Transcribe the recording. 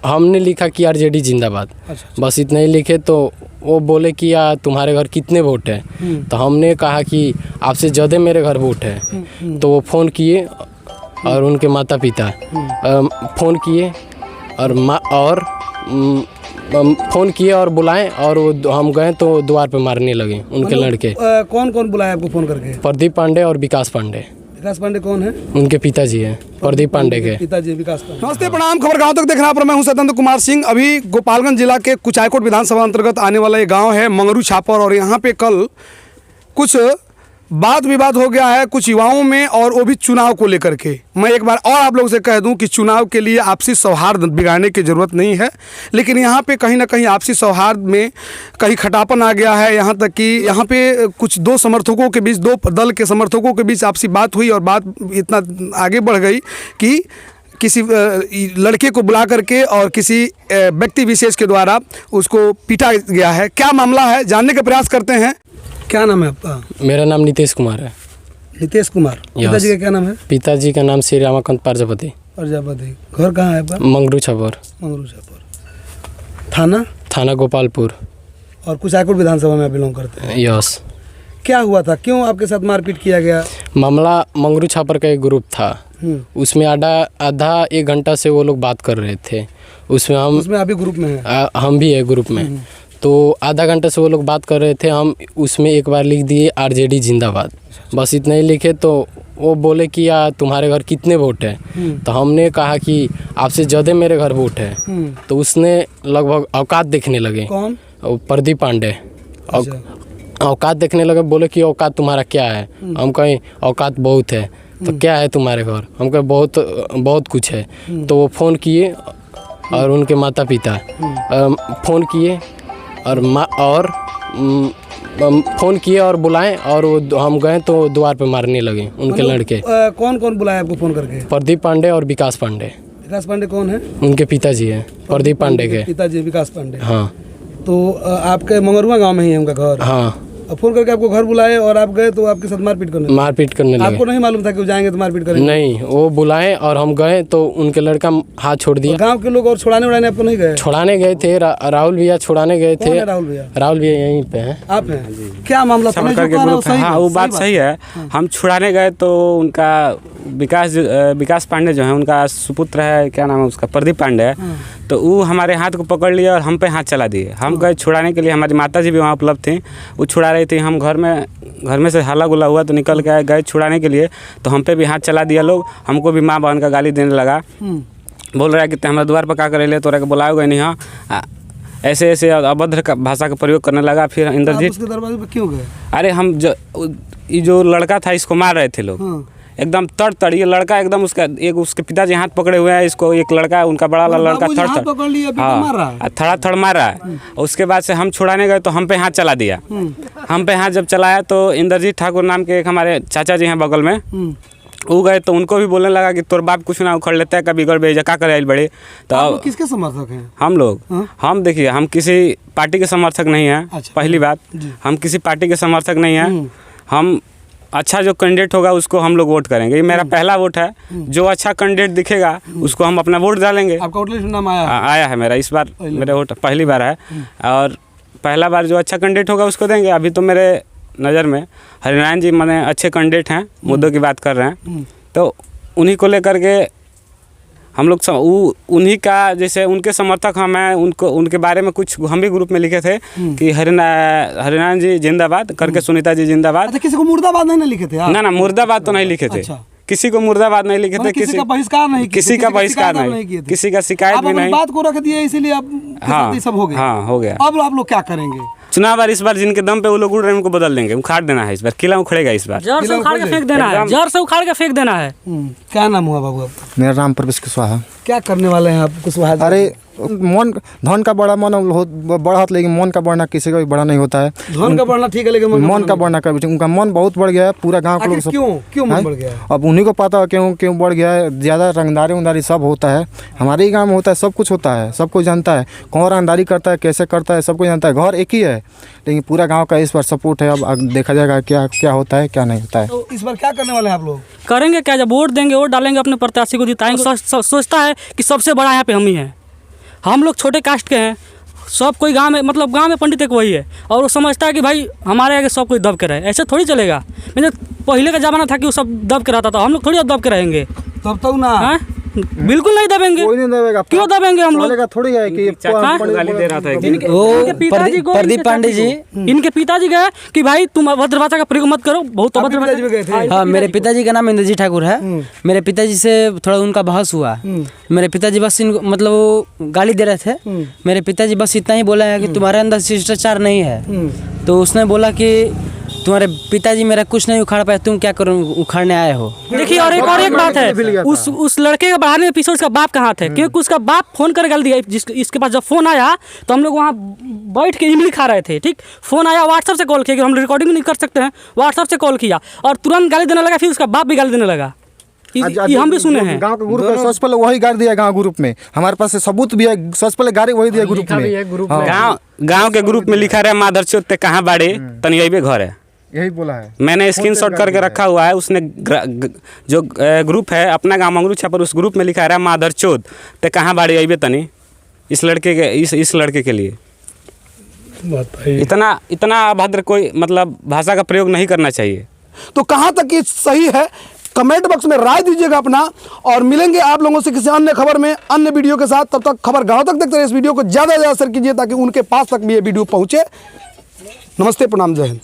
हमने लिखा कि आरजेडी जिंदाबाद। अच्छा। बस इतना ही लिखे तो वो बोले कि तुम्हारे घर कितने वोट है। तो हमने कहा कि आपसे ज़्यादा मेरे घर वोट है। तो वो फ़ोन किए और उनके माता पिता फ़ोन किए और फ़ोन किए और बुलाएं और वो हम गए तो द्वार पे मारने लगे उनके लड़के। कौन कौन बुलाया आपको फ़ोन करके? प्रदीप पांडे और विकास पांडे। विकास पांडे कौन है? उनके पिताजी हैं, प्रदीप पांडे के पिताजी विकास पांडे। नमस्ते, प्रणाम। खबर गांव तक देख रहा पर मैं हूं स्वतंत्र कुमार सिंह। अभी गोपालगंज जिला के कुचायकोट विधानसभा अंतर्गत आने वाला ये गांव है मंगरू छापर, और यहाँ पे कल कुछ वाद विवाद हो गया है कुछ युवाओं में, और वो भी चुनाव को लेकर के। मैं एक बार और आप लोगों से कह दूं कि चुनाव के लिए आपसी सौहार्द बिगाड़ने की ज़रूरत नहीं है, लेकिन यहाँ पे कहीं ना कहीं आपसी सौहार्द में कहीं खटापन आ गया है। यहाँ तक कि यहाँ पे कुछ दो समर्थकों के बीच, दो दल के समर्थकों के बीच आपसी बात हुई, और बात इतना आगे बढ़ गई कि किसी लड़के को बुला करके और किसी व्यक्ति विशेष के द्वारा उसको पीटा गया है। क्या मामला है जानने का प्रयास करते हैं। क्या नाम है आपका? मेरा नाम नीतीश कुमार है। नीतीश कुमार। पिताजी का क्या नाम है? पिताजी का नाम श्री रामाकांत प्रजापति। प्रजापति। घर कहाँ है आपका? मंगरू छापर। मंगरू छापर। थाना गोपालपुर। और कुचायकोट विधानसभा में बिलोंग करते हैं? यस। क्या हुआ था, क्यों आपके साथ मारपीट किया गया? मामला मंगरू छापर का एक ग्रुप था, उसमें आधा एक घंटा से वो लोग बात कर रहे थे। उसमें अभी ग्रुप में है? हम भी है ग्रुप में। तो आधा घंटा से वो लोग बात कर रहे थे। हम उसमें एक बार लिख दिए आरजेडी जिंदाबाद। बस इतना ही लिखे तो वो बोले कि तुम्हारे घर कितने वोट है। तो हमने कहा कि आपसे ज़्यादा मेरे घर वोट है। तो उसने लगभग औकात देखने लगे। कौन? प्रदीप पांडे। औकात देखने लगे, बोले कि औकात तुम्हारा क्या है। हम कहें औकात बहुत है। तो क्या है तुम्हारे घर? हम कहें बहुत कुछ है। तो वो फ़ोन किए और उनके माता पिता फ़ोन किए और फ़ोन किए और बुलाएं, और वो हम गए तो द्वार पे मारने लगे उनके लड़के। कौन कौन बुलाया आपको फ़ोन करके? प्रदीप पांडे और विकास पांडे। विकास पांडे कौन है? उनके पिताजी हैं, प्रदीप पांडे के पिताजी विकास पांडे। हाँ। तो आपके मंगरुआ गांव में ही है उनका घर? हाँ। फ़ोन करके आपको घर बुलाए और आप गए तो आपके साथ मारपीट करने लगे? आपको नहीं मालूम था कि वो जाएंगे तो मारपीट करेंगे? नहीं, वो बुलाए और हम गए तो उनके लड़का हाथ छोड़ दिया। गांव के लोग और छुड़ाने आपको नहीं गए? छुड़ाने गए थे, राहुल भैया छुड़ाने गए थे। राहुल भैया यहीं पे हैं। आप हैं? क्या मामला था? हाँ, वो बात सही है। हम छुड़ाने गए तो उनका विकास पांडे जो है, उनका सुपुत्र है, क्या नाम है उसका, प्रदीप पांडे है। तो वो हमारे हाथ को पकड़ लिया और हम पे हाथ चला दिए। हम गए छुड़ाने के लिए, हमारी माता जी भी वहाँ उपलब्ध थी, वो छुड़ा रही थी। हम घर में से हल्ला गुल्ला हुआ तो निकल के गए छुड़ाने के लिए, तो हम पे भी हाथ चला दिया लोग। हमको भी माँ बहन का गाली देने लगा। बोल रहा है कि हमारे द्वार पर क्या करे ले, तोरा के बुलाओगे नहीं। हाँ, ऐसे ऐसे अभद्र भाषा का प्रयोग करने लगा। फिर इंद्रजीत उसके दरवाजे पे क्यों गए? अरे हम जो लड़का था इसको मार रहे थे लोग। एकदम तड़ ये लड़का एकदम उसके पिताजी हाथ पकड़े हुए हैं। इसको एक लड़का, उनका बड़ा लड़का थड़ मार रहा है। उसके बाद से हम छुड़ाने गए तो हम पे हाथ चला दिया। हम पे हाथ जब चलाया तो इंद्रजीत ठाकुर नाम के एक हमारे चाचा जी हैं बगल में, वो गए तो उनको भी बोलने लगा कि तोर बाप कुछ ना उखड़ लेता है, कभी गड़ बेजा क्या करे बड़े। तो किसके समर्थक हैं हम लोग? हम देखिए, हम किसी पार्टी के समर्थक नहीं हैं। अच्छा। पहली बात, हम किसी पार्टी के समर्थक नहीं हैं। हम अच्छा जो कैंडिडेट होगा उसको हम लोग वोट करेंगे। ये मेरा पहला वोट है। जो अच्छा कैंडिडेट दिखेगा उसको हम अपना वोट डालेंगे। आपका वोट लिस्ट नाम आया है मेरा, इस बार मेरा वोट पहली बार है। और पहला बार जो अच्छा कैंडिडेट होगा उसको देंगे। अभी तो मेरे नज़र में हरिनारायण जी माने अच्छे कैंडिडेट हैं, मुद्दों की बात कर रहे हैं, तो उन्हीं को लेकर के हम लोग उन्हीं का, जैसे उनके समर्थक हम हैं, उनके बारे में कुछ हम भी ग्रुप में लिखे थे कि हरिनारायण जी जिंदाबाद करके, सुनीता जी जिंदाबाद। अच्छा, किसी को मुर्दाबाद नहीं लिखे थे? ना, मुर्दाबाद तो नहीं लिखे थे। अच्छा। किसी को मुर्दाबाद नहीं लिखे थे। किसी का बहिष्कार नहीं, किसी का बहिष्कार नहीं, किसी का शिकायत भी नहीं। बात को रख दिया इसीलिए अब सब हो गया। हाँ, हो गया। अब आप लोग क्या करेंगे? चुनाव इस बार जिनके दम पे वो लोग उड़ रहे हैं उनको बदल देंगे, उखाड़ देना है। इस बार किला उखड़ेगा, इस बार जड़ से उखाड़ के फेंक देना है। जड़ से उखाड़ के फेंक देना है। क्या नाम हुआ बाबू आपका? मेरा नाम प्रवेश कुशवाहा। क्या करने वाले हैं आप कुशवाहा? अरे मन, धन का बड़ा मन बढ़ा, लेकिन मन का बढ़ना किसी का भी बड़ा नहीं होता है। धन का बढ़ना ठीक है, लेकिन मन का बढ़ना का, उनका मन बहुत बढ़ गया है। पूरा गांव के लोग क्यों मन बढ़ गया? अब उन्हीं को पता है क्यों बढ़ गया है। ज़्यादा रंगदारी सब होता है, हमारे ही गाँव में होता है, सब कुछ होता है, सबको जानता है कौन रंगदारी करता है, कैसे करता है, सबको जानता है। घर एक ही है, लेकिन पूरा गाँव का इस बार सपोर्ट है। अब देखा जाएगा क्या होता है, क्या नहीं होता है। तो इस बार क्या करने वाले हैं आप लोग? करेंगे क्या? जब वोट देंगे, वोट डालेंगे, अपने प्रत्याशी को जिताएंगे। सोचता है कि सबसे बड़ा यहाँ पे हम ही हैं। हम लोग छोटे कास्ट के हैं, सब कोई गांव में मतलब गांव में पंडित एक वही है और वो समझता है कि भाई हमारे आगे सब कोई दब के रहे, ऐसे थोड़ी चलेगा। मैंने पहले का ज़माना था कि वो सब दब के रहता था, हम लोग थोड़ी दब के रहेंगे। तब तो ना हाँ बिल्कुल नहीं दबेंगे, कोई नहीं दबेगा। क्यों दबेंगे हम लोग? थोड़ी है कि गाली दे रहा था एक दिन। इनके पिताजी को, प्रदीप पांडे जी, इनके पिताजी गए कि भाई तुम अभद्र भाषा का प्रयोग मत करो, बहुत अभद्र पिताजी भी गए थे? हाँ मेरे पिताजी का नाम इंद्रजीत ठाकुर है। मेरे पिताजी से थोड़ा उनका बहस हुआ। मेरे पिताजी बस इनको मतलब वो गाली दे रहे थे। मेरे पिताजी बस इतना ही बोला है कि तुम्हारे अंदर शिष्टाचार नहीं है। तो उसने बोला कि तुम्हारे पिताजी मेरा कुछ नहीं उखाड़ पाए, तुम क्या करो उखाड़ने आए हो। देखिए और एक बात है, उस लड़के के बढ़ाने में पीछे उसका बाप कहाँ थे? क्योंकि उसका बाप फोन कर गाली दिया। इसके पास जब फोन आया तो हम लोग वहाँ बैठ के इमली खा रहे थे, ठीक। फोन आया, व्हाट्सएप से कॉल किया कि हम रिकॉर्डिंग नहीं कर सकते हैं, व्हाट्सएप से कॉल किया और तुरंत गाली देने लगा। फिर उसका बाप भी गाली देने लगा, ये हम भी सुने हैं। गांव के ग्रुप में सबसे पहले वही गाड़ी दिया, गांव ग्रुप में हमारे पास सबूत भी है। सबसे पहले गाड़ी वही दिया ग्रुप में। गांव के ग्रुप में लिखा रहा माधरचोद ते कहाँ बाड़े तनी अइबे घर है, यही बोला है। मैंने स्क्रीनशॉट करके रखा हुआ है। उसने जो ग्रुप है अपना गांव मंगरू छापर, उस ग्रुप में लिखा रहा माधरचोद ते कहाँ बाड़े अइबे तनी, इस लड़के के इस लड़के के लिए इतना अभद्र कोई मतलब भाषा का प्रयोग नहीं करना चाहिए। तो कहाँ तक ये सही है, कमेंट बॉक्स में राय दीजिएगा अपना, और मिलेंगे आप लोगों से किसी अन्य खबर में, अन्य वीडियो के साथ। तब तक खबर गाँव तक देखते रहे, इस वीडियो को ज़्यादा से ज़्यादा शेयर कीजिए ताकि उनके पास तक भी ये वीडियो पहुँचे। नमस्ते, प्रणाम, जय हिंद।